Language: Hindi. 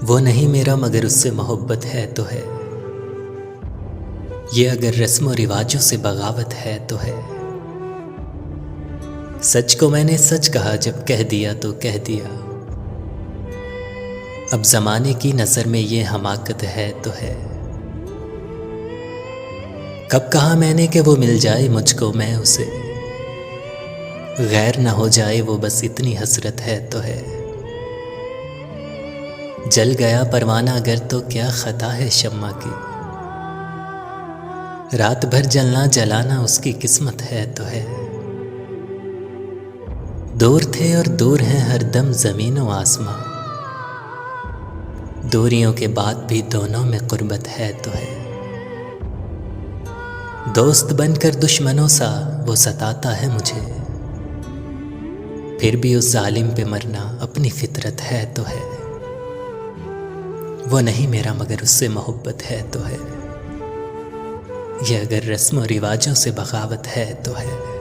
वो नहीं मेरा मगर उससे मोहब्बत है तो है। ये अगर रस्म रिवाजों से बगावत है तो है। सच को मैंने सच कहा जब कह दिया तो कह दिया। अब जमाने की नजर में ये हमाकत है तो है। कब कहा मैंने कि वो मिल जाए मुझको मैं उसे, गैर ना हो जाए वो बस इतनी हसरत है तो है। जल गया परवाना अगर तो क्या खता है शम्मा की, रात भर जलना जलाना उसकी किस्मत है तो है। दूर थे और दूर हैं हरदम ज़मीन व आसमां, दूरियों के बाद भी दोनों में कुर्बत है तो है। दोस्त बनकर दुश्मनों सा वो सताता है मुझे, फिर भी उस जालिम पे मरना अपनी फितरत है तो है। वो नहीं मेरा मगर उससे मोहब्बत है तो है। ये अगर रस्म और रिवाजों से बगावत है तो है।